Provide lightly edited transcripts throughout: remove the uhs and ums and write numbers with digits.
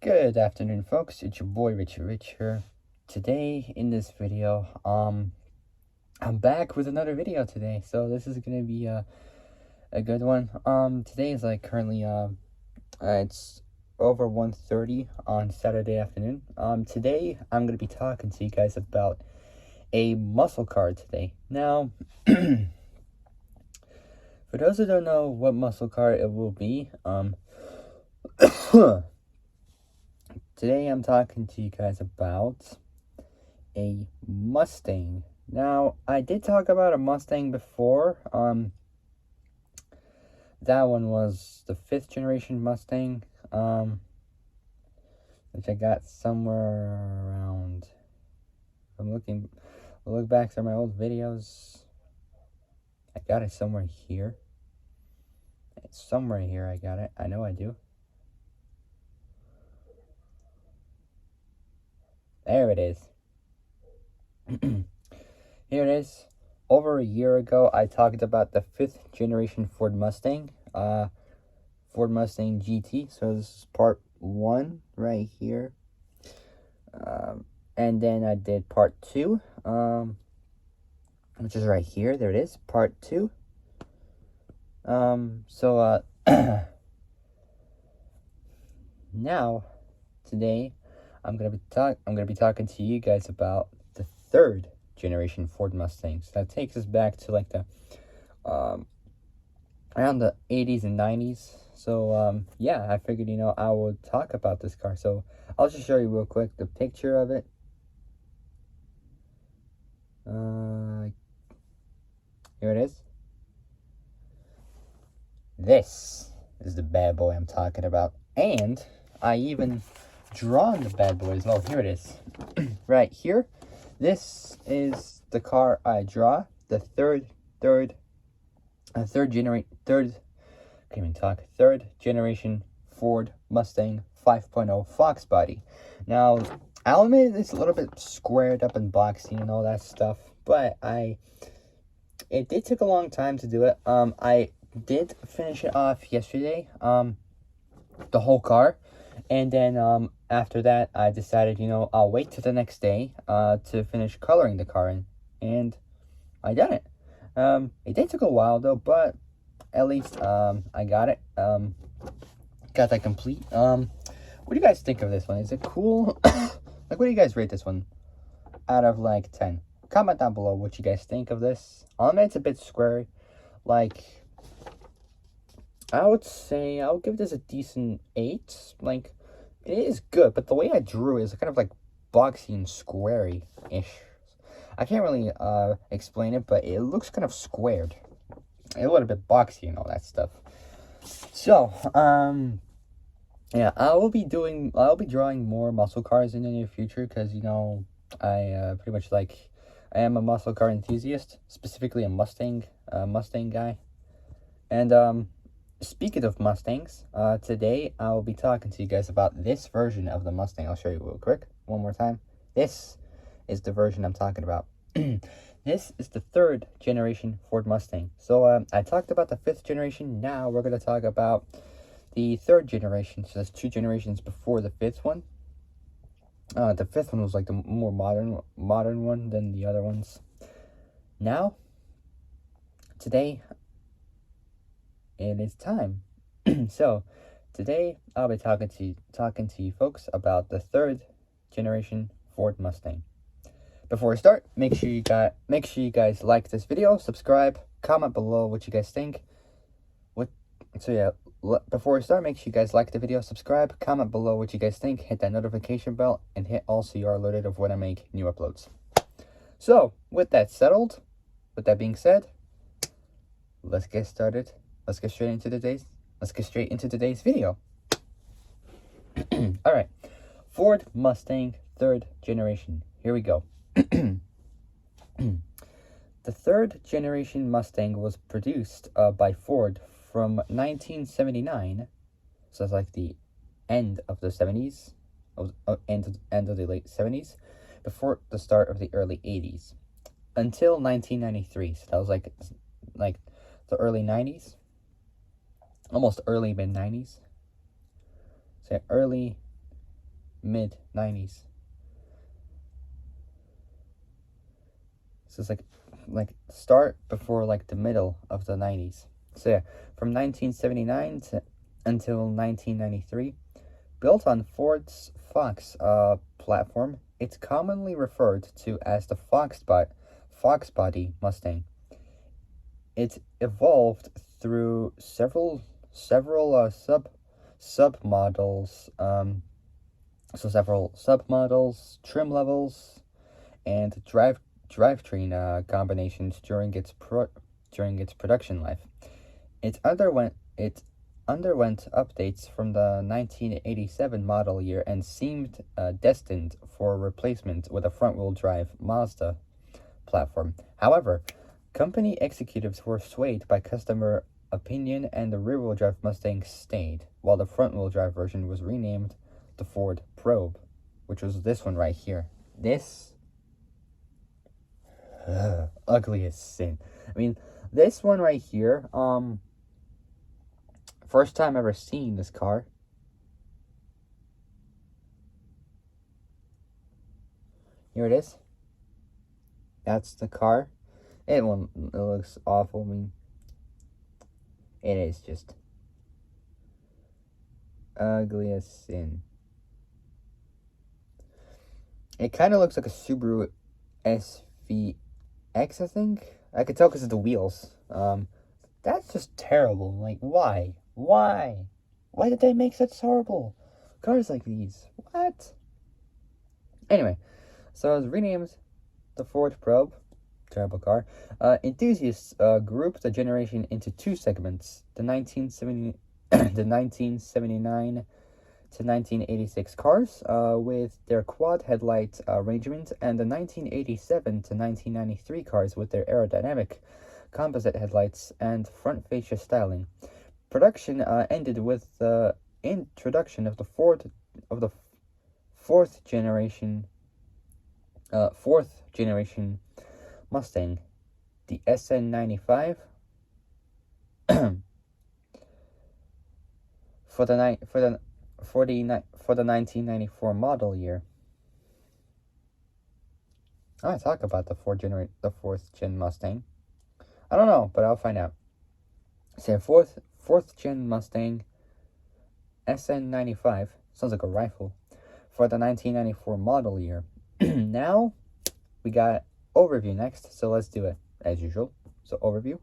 Good afternoon, folks. It's your boy Richie Rich here. Today in this video, I'm back with another video today. So this is gonna be a good one. Today is like currently it's over 1:30 on Saturday afternoon. Today I'm gonna be talking to you guys about a muscle car today. Now, for those who don't know what muscle car it will be, today I'm talking to you guys about a Mustang. Now, I did talk about a Mustang before. That one was the 5th generation Mustang, which I got somewhere around. I'll look back through my old videos. I got it somewhere here. It's somewhere here I got it. I know I do. There it is. Here it is. Over a year ago, I talked about the 5th generation Ford Mustang. Ford Mustang GT. So this is part 1 right here. And then I did part 2. Which is right here. There it is. Part 2. Now, today, I'm gonna be talking to you guys about the 3rd generation Ford Mustangs. That takes us back to like the around the 80s and 90s. So yeah, I figured I would talk about this car. So I'll just show you real quick the picture of it. Here it is. This is the bad boy I'm talking about, and I even drawn the bad boy as well. Here it is. Right here. This is the car I draw. The third generation Ford Mustang 5.0 Fox body. Now, I'll admit it's a little bit squared up and boxy and all that stuff, but it did take a long time to do it. I did finish it off yesterday, the whole car. And then after that, I decided, I'll wait till the next day to finish coloring the car in. And I done it. It did take a while, though, but at least I got it. Got that complete. What do you guys think of this one? Is it cool? Like, what do you guys rate this one out of, like, 10? Comment down below what you guys think of this. I'll admit it's a bit square. Like, I would say I'll give this a decent 8. Like, it is good, but the way I drew it is kind of like boxy and squarey-ish. I can't really explain it, but it looks kind of squared. A little bit boxy and all that stuff. So, yeah, I'll be drawing more muscle cars in the near future because, I pretty much I am a muscle car enthusiast, specifically a Mustang guy. And, speaking of Mustangs, today I'll be talking to you guys about this version of the Mustang. I'll show you real quick, one more time. This is the version I'm talking about. This is the 3rd generation Ford Mustang. So I talked about the 5th generation. Now we're going to talk about the 3rd generation. So there's 2 generations before the 5th one. The 5th one was like the more modern one than the other ones. Now, today, it is time. So today I'll be talking to you folks about the 3rd generation Ford Mustang. Before we start, make sure you guys like this video, subscribe, comment below what you guys think. Before we start, make sure you guys like the video, subscribe, comment below what you guys think, hit that notification bell, and hit all so you are alerted of when I make new uploads. So with that settled, with that being said, let's get started. Let's get straight into today's video. All right, Ford Mustang 3rd generation. Here we go. The 3rd generation Mustang was produced by Ford from 1979, so it's like the end of the 70s, end of the late 70s, before the start of the early 80s, until 1993. So that was like the early 90s. Almost early mid-90s. So early mid 90s. So it's like start before like the middle of the 90s. So yeah, from 1979 to until 1993, built on Ford's Fox platform, it's commonly referred to as the Fox body Mustang. It evolved through several submodels, several submodels, trim levels, and drivetrain combinations during its production life. It underwent updates from the 1987 model year and seemed destined for replacement with a front-wheel drive Mazda platform. However, company executives were swayed by customer opinion and the rear-wheel drive Mustang stayed, while the front-wheel drive version was renamed the Ford Probe, which was this one right here. This ugly as sin. I mean, this one right here, first time ever seeing this car. Here it is. That's the car. It looks awful. I mean, it is just ugly as sin. It kind of looks like a Subaru SVX, I think. I could tell because of the wheels. That's just terrible. Like, why? Why? Why did they make such horrible cars like these? What? Anyway, so it was renamed the Ford Probe. Terrible car. Enthusiasts grouped the generation into two segments: the 1979 to 1986 cars with their quad headlight arrangement, and the 1987 to 1993 cars with their aerodynamic composite headlights and front fascia styling. Production ended with the introduction of the fourth generation Mustang, the SN95, for the 1994 model year. I want to talk about the fourth gen Mustang. I don't know, but I'll find out. Say fourth gen Mustang SN95 sounds like a rifle for the 1994 model year. Now we got overview next, so let's do it as usual. So overview.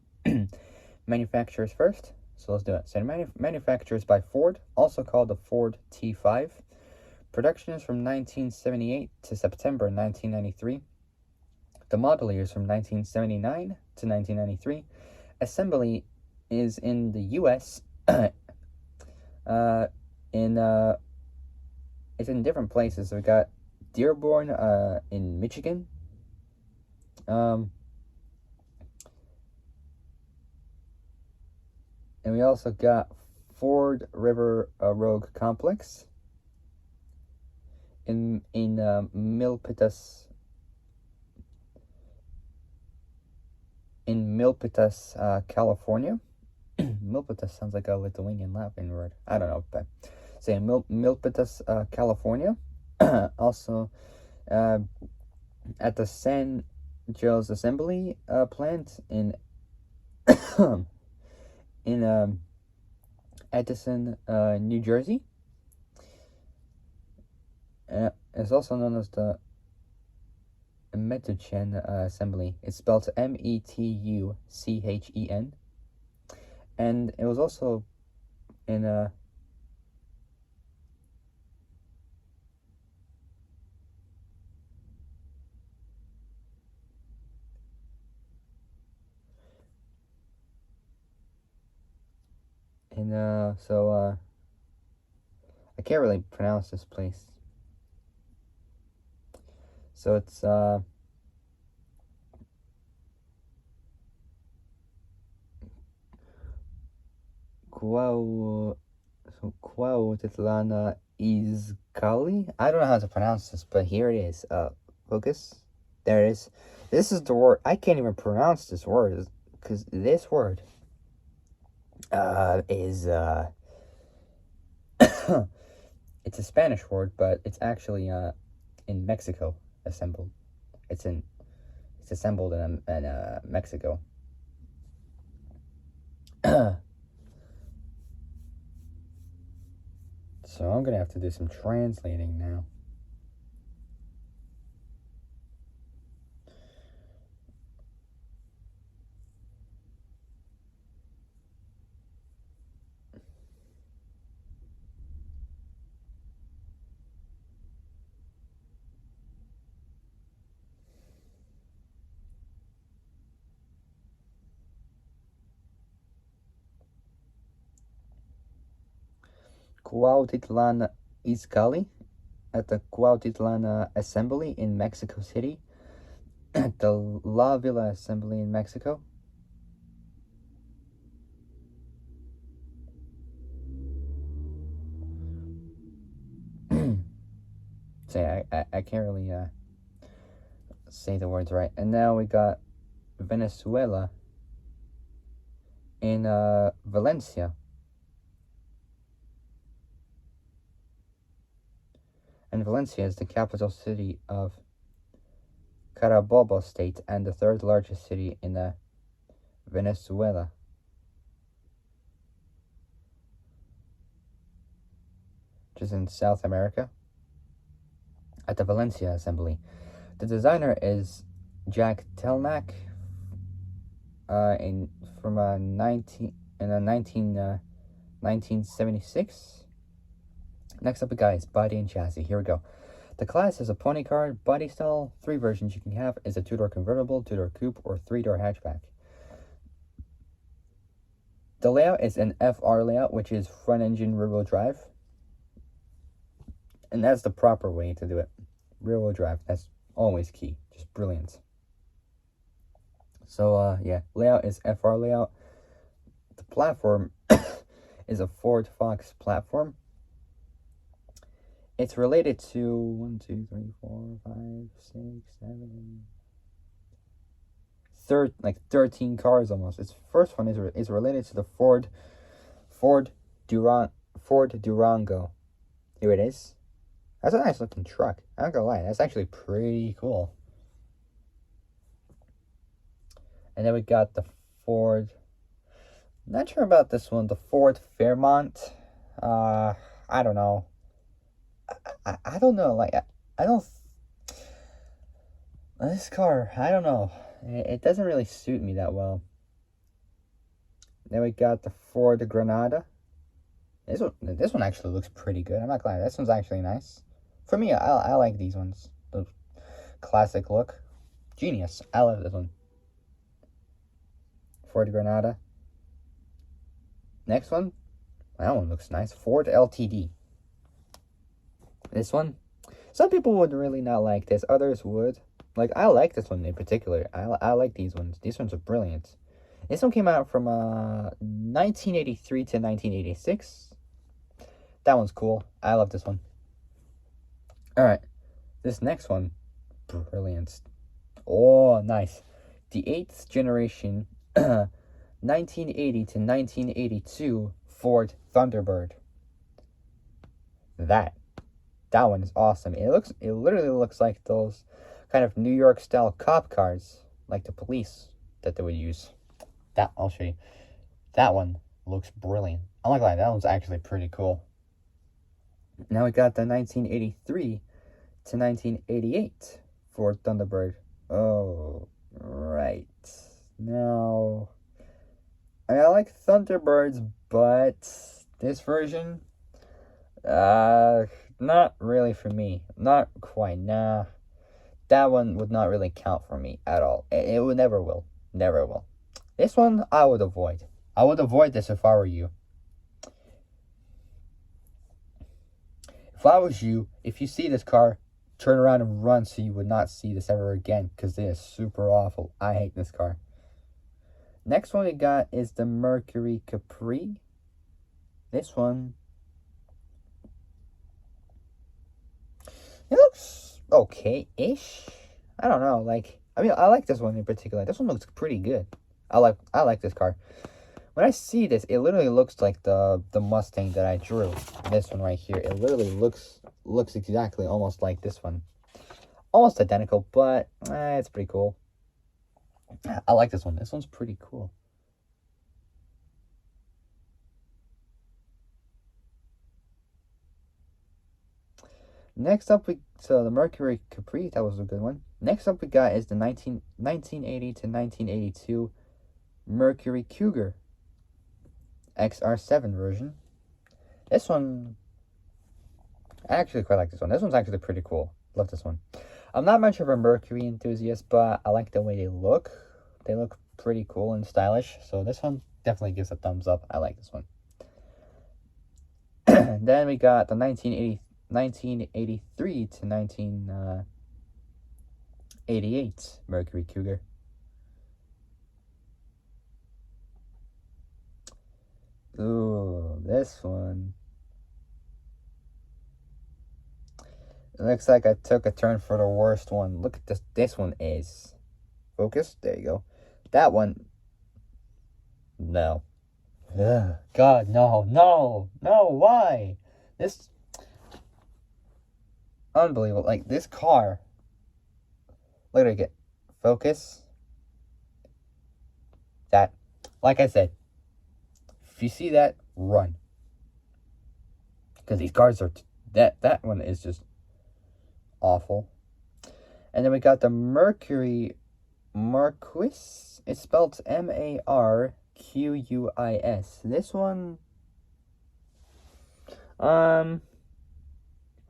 Manufacturers first, so let's do it. So manufacturers by Ford, also called the Ford T5. Production is from 1978 to September 1993. The model years from 1979 to 1993. Assembly is in the U.S. It's in different places. So we got Dearborn in Michigan. And we also got Ford River Rogue Complex in Milpitas, California. Milpitas sounds like a Lithuanian Latin word. I don't know, but say Milpitas, California. Also, at the San Joe's assembly plant in Edison, New Jersey. It's also known as the Metuchen assembly. It's spelled Metuchen, and it was also in I can't really pronounce this place. So it's Cuautitlana Izcalli. I don't know how to pronounce this, but here it is. Focus. There it is. This is the word. I can't even pronounce this word because this word is It's a Spanish word, but it's actually in Mexico assembled. It's assembled in Mexico. So I'm gonna have to do some translating now. Cuautitlan Izcalli at the Cuautitlan Assembly in Mexico City, at the La Villa Assembly in Mexico. Say, I can't really say the words right. And now we got Venezuela in Valencia. And Valencia is the capital city of Carabobo state and the third largest city in Venezuela. Which is in South America. At the Valencia Assembly. The designer is Jack Telmack in 1976. Next up, guys, body and chassis. Here we go. The class is a pony car body style. 3 versions you can have is a 2-door convertible, 2-door coupe, or 3-door hatchback. The layout is an FR layout, which is front engine rear wheel drive. And that's the proper way to do it. Rear wheel drive. That's always key. Just brilliant. So, yeah, layout is FR layout. The platform is a Ford Fox platform. It's related to 1, 2, 3, 4, 5, 6, 7, 13 cars almost. Its first one is related to the Ford Durango. Here it is. That's a nice looking truck. I'm not gonna lie, that's actually pretty cool. And then we got the Ford. Not sure about this one. The Ford Fairmont. I don't know. I don't know. Like I don't. This car, I don't know. It doesn't really suit me that well. Then we got the Ford Granada. This one actually looks pretty good. I'm not gonna lie. This one's actually nice. For me, I like these ones. The classic look. Genius. I love this one. Ford Granada. Next one. That one looks nice. Ford LTD. This one. Some people would really not like this. Others would. Like, I like this one in particular. I like these ones. These ones are brilliant. This one came out from 1983 to 1986. That one's cool. I love this one. Alright. This next one. Brilliant. Oh, nice. The 8th generation 1980 to 1982 Ford Thunderbird. That one is awesome. It literally looks like those kind of New York style cop cars, like the police that they would use. I'll show you. That one looks brilliant. I'm not gonna lie, that one's actually pretty cool. Now we got the 1983 to 1988 Ford Thunderbird. Oh, right. Now, I like Thunderbirds, but this version, not really for me. Not quite. Nah. That one would not really count for me at all. It would never will. Never will. This one, I would avoid. I would avoid this if I were you. If I was you, if you see this car, turn around and run so you would not see this ever again, because it is super awful. I hate this car. Next one we got is the Mercury Capri. This one, it looks okay-ish. I don't know. I like this one in particular. This one looks pretty good. I like this car. when I see this, it literally looks like the Mustang that I drew. This one right here. It literally looks exactly almost like this one. Almost identical, but it's pretty cool. I like this one. This one's pretty cool. Next up, so the Mercury Capri, that was a good one. Next up we got is the 1980 to 1982 Mercury Cougar XR7 version. This one, I actually quite like this one. This one's actually pretty cool. Love this one. I'm not much of a Mercury enthusiast, but I like the way they look. They look pretty cool and stylish. So this one definitely gives a thumbs up. I like this one. Then we got the 1983 to 1988 Mercury Cougar. Ooh, this one. It looks like I took a turn for the worst one. Look at this. This one is. Focus. There you go. That one. No. Ugh, God, no. No. No. Why? This. Unbelievable. Like, this car. Look at it. Focus. That. Like I said. If you see that, run. Because these cars are. That one is just awful. And then we got the Mercury Marquis. It's spelled Marquis. This one, I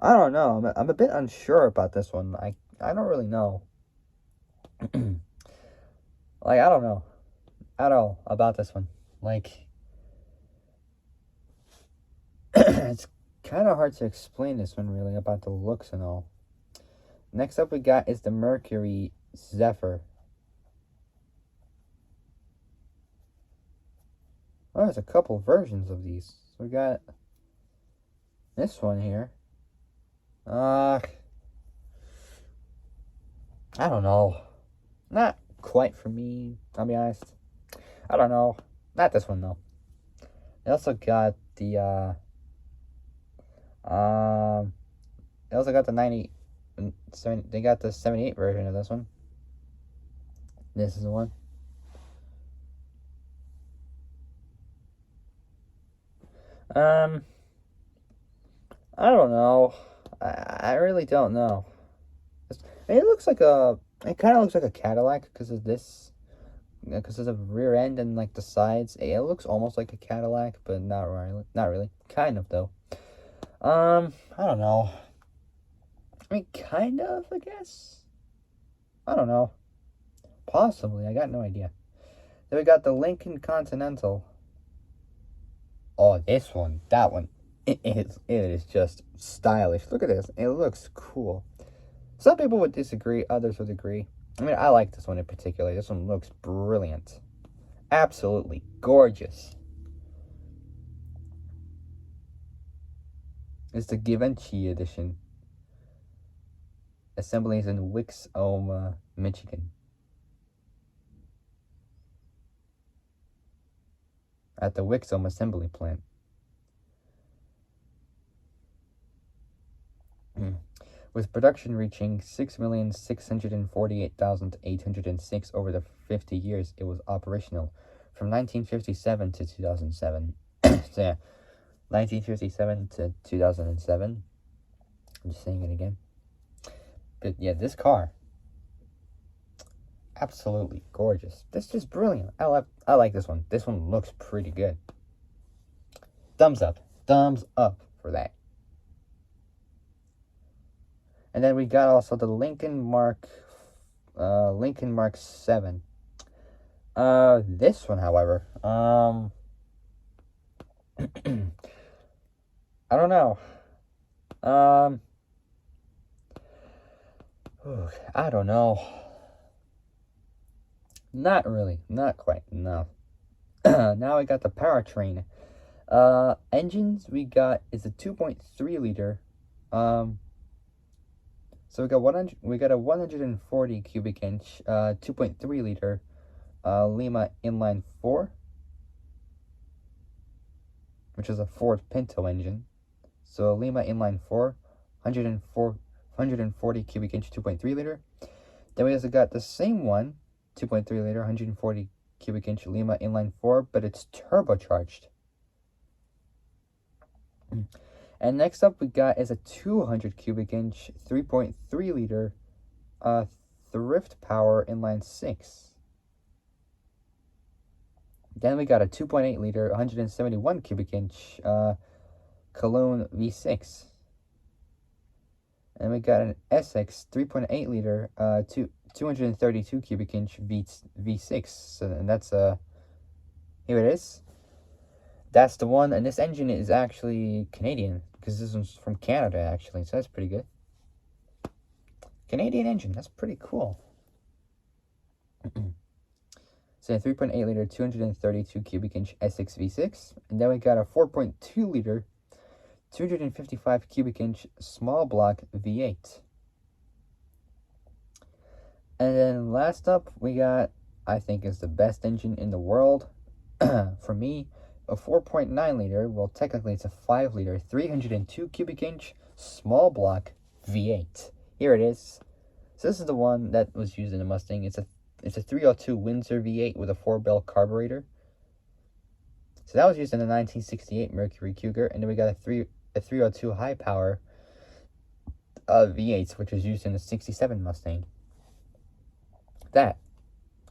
don't know. I'm a bit unsure about this one. I don't really know. Like, I don't know at all about this one. Like, it's kind of hard to explain this one, really, about the looks and all. Next up we got is the Mercury Zephyr. Oh, there's a couple versions of these. So we got this one here. I don't know. Not quite for me, I'll be honest. I don't know. Not this one, though. They also got the, they also got the they got the 78 version of this one. This is the one. I don't know. I really don't know. It looks like it kind of looks like a Cadillac because of this, because of the rear end and like the sides. It looks almost like a Cadillac, but not really. Not really. Kind of though. I don't know. I mean, kind of, I guess. I don't know. Possibly. I got no idea. Then we got the Lincoln Continental. Oh, this one. That one. It is just stylish. Look at this. It looks cool. Some people would disagree. Others would agree. I mean, I like this one in particular. This one looks brilliant. Absolutely gorgeous. It's the Givenchy edition. Assembly is in Wixom, Michigan. At the Wixom assembly plant. With production reaching 6,648,806 over the 50 years it was operational, from 1957 to 2007. So yeah, 1957 to 2007. I'm just saying it again. But yeah, this car, absolutely gorgeous. This is just brilliant. I like this one. This one looks pretty good. Thumbs up. Thumbs up for that. And then we got also the Lincoln Mark 7. This one, however, I don't know. I don't know. Not really. Not quite. No. Now we got the powertrain. Engines we got is a 2.3 liter. So we got a 140 cubic inch, 2.3 liter, Lima inline 4. which is a Ford Pinto engine. So Lima inline 4, 140 cubic inch 2.3 liter. Then we also got the same one, 2.3 liter, 140 cubic inch Lima inline 4, but it's turbocharged. And next up we got is a 200 cubic inch 3.3 liter Thrift Power inline 6. Then we got a 2.8 liter 171 cubic inch Cologne V6. And we got an SX 3.8 liter 232 cubic inch V6. So, and that's here it is. That's the one, and this engine is actually Canadian because this one's from Canada actually, so that's pretty good. Canadian engine, that's pretty cool. So a 3.8 liter 232 cubic inch SX V6, and then we got a 4.2 liter 255 cubic inch small block V8. And then last up, we got, I think is the best engine in the world, for me, a 4.9 liter, well technically it's a 5 liter, 302 cubic inch small block V8. Here it is. So this is the one that was used in the Mustang. It's a 302 Windsor V8 with a 4-bell carburetor. So that was used in the 1968 Mercury Cougar, and then we got a 302 high power V8, which was used in the 67 Mustang. That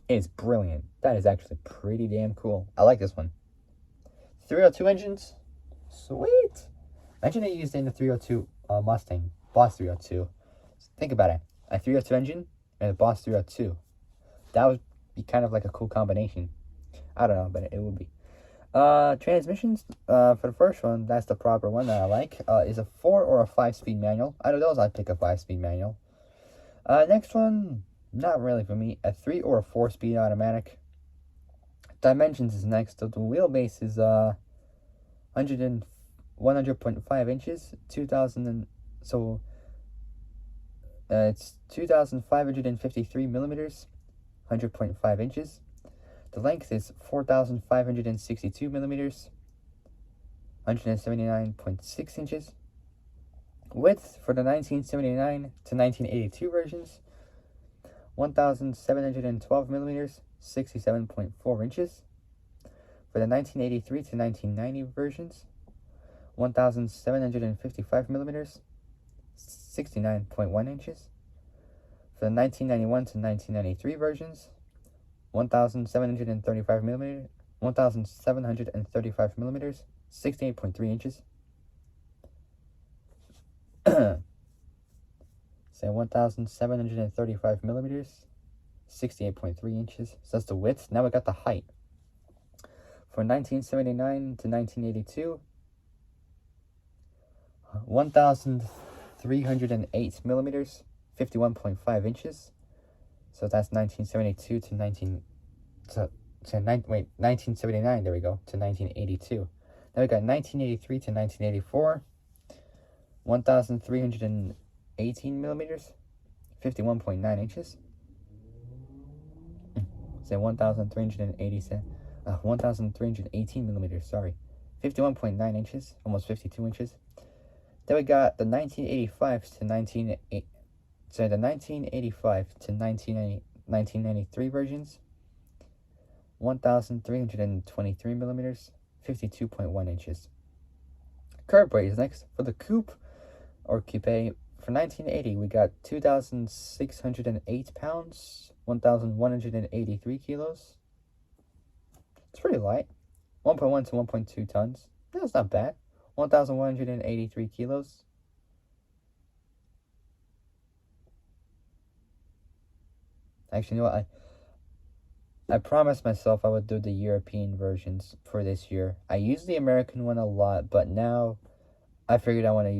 is brilliant. That is actually pretty damn cool. I like this one. 302 engines, sweet. Imagine they used in the 302 Mustang, Boss 302. Think about it, a 302 engine and a Boss 302. That would be kind of like a cool combination. I don't know, but it would be. Transmissions, for the first one, that's the proper one that I like, is a 4 or a 5-speed manual. Out of those, I'd pick a 5-speed manual. Next one, not really for me, a 3 or a 4-speed automatic. Dimensions is next. So the wheelbase is 100.5 inches, 2,000 it's 2,553 millimeters, 100.5 inches. The length is 4,562 millimeters, 179.6 inches. Width for the 1979 to 1982 versions, 1,712 millimeters, 67.4 inches. For the 1983 to 1990 versions, 1,755 millimeters, 69.1 inches. For the 1991 to 1993 versions, 1,735 millimeters, 68.3 inches. Say 1,735 millimeters, 68.3 inches. So that's the width. Now we got the height. For 1979 to 1982, 1,308 millimeters, 51.5 inches. So that's 1972 to 1979, there we go, to 1982. Then we got 1983 to 1984, 1,318 millimeters, 51.9 inches. Say 1,318 millimeters, sorry. 51.9 inches, almost 52 inches. Then we got the 1985 to 1993 versions, 1,323 millimeters, 52.1 inches. Curb weight is next. For the coupe or coupe, for 1980, we got 2,608 pounds, 1,183 kilos. It's pretty light. 1.1 to 1.2 tons. That's not bad. 1,183 kilos. Actually, you know what? I promised myself I would do the European versions for this year. I use the American one a lot, but now I figured I want to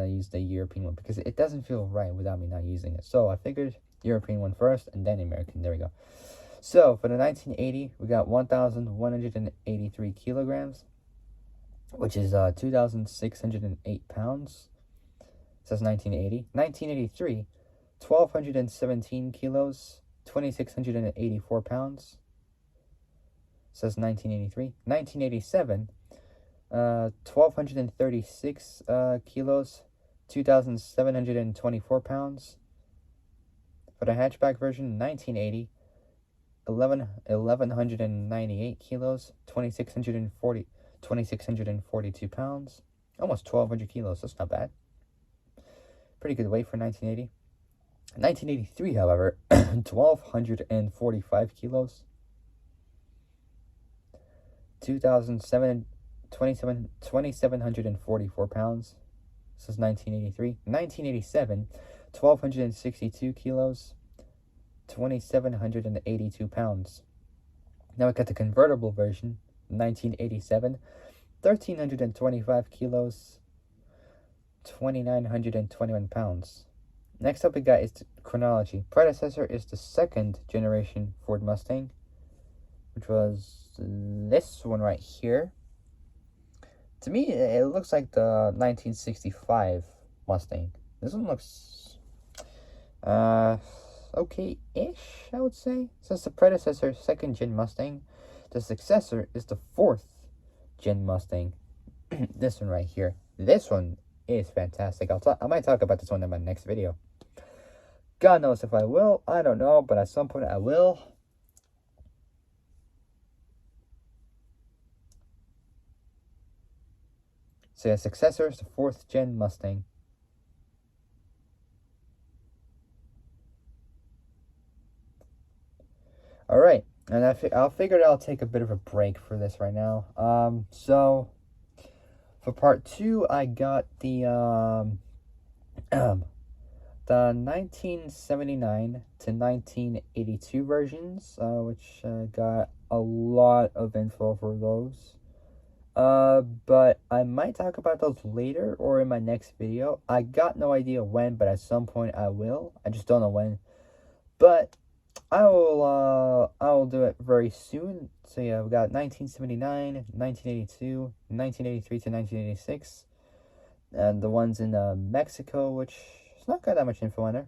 use the European one because it doesn't feel right without me not using it. So I figured European one first and then American. There we go. So for the 1980, we got 1,183 kilograms, which is 2,608 pounds. So that's 1980. 1983, 1,217 kilos, 2,684 pounds. So that's 1983. 1987, 1,236 kilos, 2,724 pounds. For the hatchback version, 1980, 1,198 kilos, 2,642 pounds. Almost 1,200 kilos, that's not bad. Pretty good weight for 1980. 1983, however, 1,245 kilos, 2,744 pounds. This is 1983. 1987, 1,262 kilos, 2,782 pounds. Now we got the convertible version, 1987, 1,325 kilos, 2,921 pounds. Next up we got is the chronology. Predecessor is the 2nd generation Ford Mustang, which was this one right here. To me, it looks like the 1965 Mustang. This one looks okay-ish, I would say. Since the predecessor 2nd gen Mustang, the successor is the 4th gen Mustang. This one right here. This one is fantastic. I might talk about this one in my next video. God knows if I will. I don't know, but at some point I will. So the successor is the 4th gen Mustang. Alright, and I'll figure I'll take a bit of a break for this right now. So for part 2, I got the 1979 to 1982 versions, which got a lot of info for those. But I might talk about those later or in my next video. I got no idea when, but at some point I will. I just don't know when. But I will do it very soon. So yeah, we got 1979, 1982, 1983 to 1986. And the ones in Mexico, which is not got that much info on there.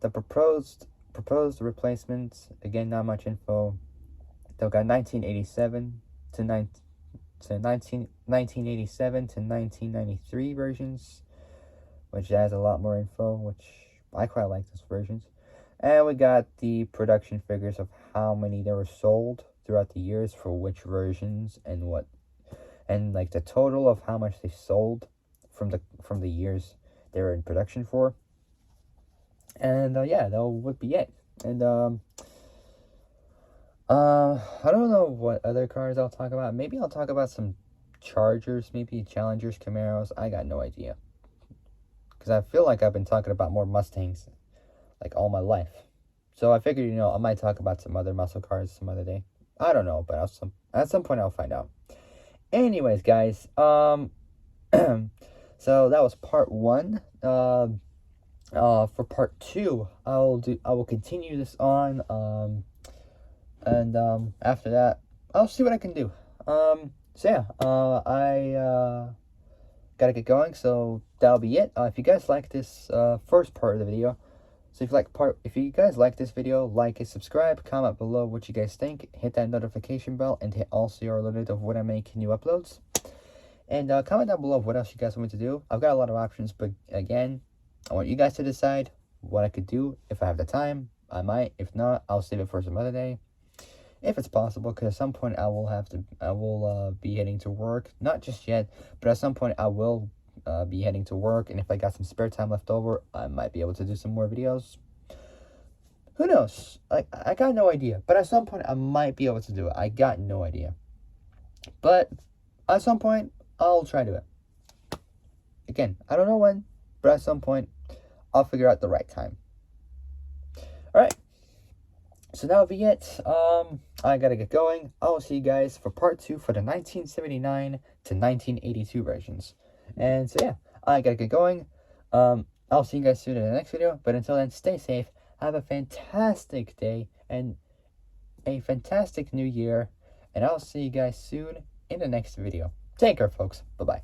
The proposed replacements, again, not much info. They got 1987 to 1987 to 1993 versions, which has a lot more info, which I quite like those versions. And we got the production figures of how many they were sold throughout the years for which versions and what, and like the total of how much they sold from the years they were in production for. And yeah, that would be it. And I don't know what other cars I'll talk about. Maybe I'll talk about some Chargers, maybe Challengers, Camaros. I got no idea. Because I feel like I've been talking about more Mustangs like all my life. So I figured, I might talk about some other muscle cars some other day. I don't know, but at some point I'll find out. Anyways, guys, so that was part 1. For part 2, I will continue this on, and after that, I'll see what I can do. So yeah, I gotta get going, so that'll be it. If you guys like this first part of the video, so if you guys like this video, like it, subscribe, comment below what you guys think, hit that notification bell, and hit also your alert of when I make new uploads. And comment down below what else you guys want me to do. I've got a lot of options, but again, I want you guys to decide what I could do. If I have the time, I might. If not, I'll save it for some other day, if it's possible, because at some point I will be heading to work. Not just yet, but at some point I will be heading to work, and if I got some spare time left over, I might be able to do some more videos. Who knows? I got no idea, but at some point I might be able to do it. I got no idea, but at some point I'll try to do it. Again, I don't know when, but at some point I'll figure out the right time. All right, so that'll be it. I gotta get going. I will see you guys for part 2 for the 1979 to 1982 versions. And so yeah, I gotta get going. I'll see you guys soon in the next video. But until then, stay safe. Have a fantastic day and a fantastic new year. And I'll see you guys soon in the next video. Take care, folks. Bye-bye.